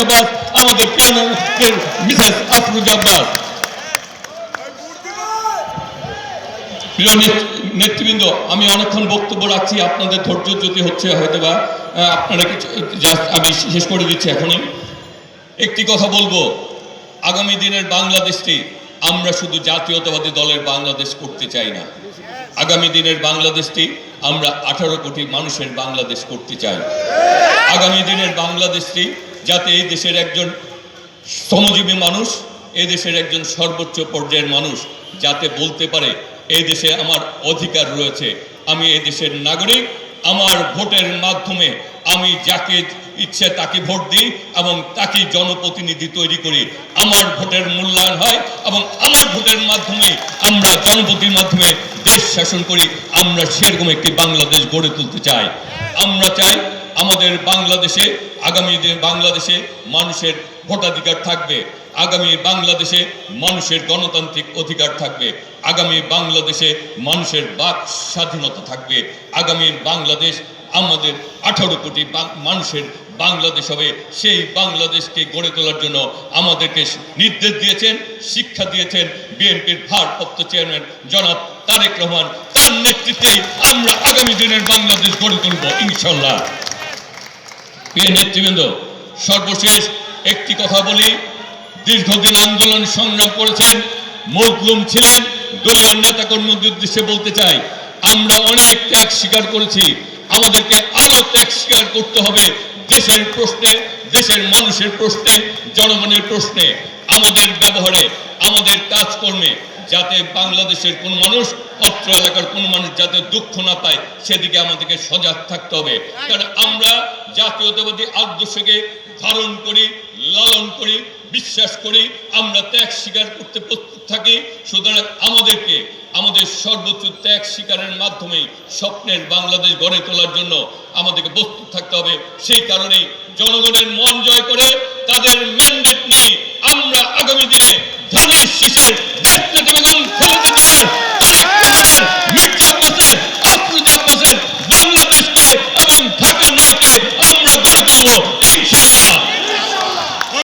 আব্বাস, আমাদের কেন্দ্রের মিসেস আফরোজা আব্বাস। প্রিয় নেতৃবৃন্দ, আমি অনেকক্ষণ বক্তব্য রাখছি, আপনাদের ধৈর্য যদি হচ্ছে হয়তোবা আপনারা কিছু জাস্ট আমি শেষ করে দিচ্ছি। এখনই একটি কথা বলবো, আগামী দিনের বাংলাদেশটি আমরা শুধু জাতীয়তাবাদী দলের বাংলাদেশ করতে চাই না। আগামী দিনের বাংলাদেশটি আমরা 18 কোটি মানুষের বাংলাদেশ করতে চাই। আগামী দিনের বাংলাদেশটি যাতে এই দেশের একজন শ্রমজীবী মানুষ, এই দেশের একজন সর্বোচ্চ পর্যায়ের মানুষ যাতে বলতে পারে এই দেশে আমার অধিকার রয়েছে, আমি এই দেশের নাগরিক, আমার ভোটের মাধ্যমে আমি যাকে ইচ্ছে তাকে ভোট দিই এবং তাকে জনপ্রতিনিধি তৈরি করি, আমার ভোটের মূল্যায়ন হয় এবং আমার ভোটের মাধ্যমে আমরা জনপ্রতিনিধির মাধ্যমে দেশ শাসন করি। আমরা সেরকম একটি বাংলাদেশ গড়ে তুলতে চাই। আমরা চাই আমাদের বাংলাদেশে আগামী দিনে বাংলাদেশে মানুষের ভোটাধিকার থাকবে, আগামী বাংলাদেশে মানুষের গণতান্ত্রিক অধিকার থাকবে, আগামী বাংলাদেশে মানুষের বাক স্বাধীনতা থাকবে, আগামীর বাংলাদেশ আমাদের 18 কোটি মানুষের বাংলাদেশ হবে। সেই বাংলাদেশকে গড়ে তোলার জন্য আমাদেরকে নির্দেশ দিয়েছেন, শিক্ষা দিয়েছেন বিএনপির ভারপ্রাপ্ত চেয়ারম্যান জনাব তারেক রহমান। তার নেতৃত্বেই আমরা আগামী দিনের বাংলাদেশ গড়ে তুলব ইনশাল্লাহ। প্রিয় নেতৃবৃন্দ, সর্বশেষ একটি কথা বলি, দীর্ঘদিন আন্দোলন সংগ্রাম করেছেন, মজলুম ছিলেন, দলীয় নেতাকর্মীদের উদ্দেশ্যে বলতে চাই, আমরা অনেক ত্যাগ স্বীকার করেছি, আমাদেরকে আরো ত্যাগ স্বীকার করতে হবে। দেশের প্রশ্নে, দেশের মানুষের প্রশ্নে, জনগণের প্রশ্নে, আমাদের ব্যবহারে, আমাদের কাজকর্মে যাতে বাংলাদেশের কোন মানুষ, অত্র এলাকার কোন মানুষ যাতে দুঃখ না পায় সেদিকে আমাদেরকে সজাগ থাকতে হবে। কারণ আমরা জাতীয়তাবাদী আদর্শকে ধারণ করি, লালন করি, বিশ্বাস করি, আমরা ত্যাগ স্বীকার করতে প্রস্তুত থাকি। সুতরাং আমাদেরকে আমাদের সর্বোচ্চ ত্যাগ স্বীকারের মাধ্যমেই স্বপ্নের বাংলাদেশ গড়ে তোলার জন্য আমাদেরকে প্রস্তুত থাকতে হবে। সেই কারণেই জনগণের মন জয় করে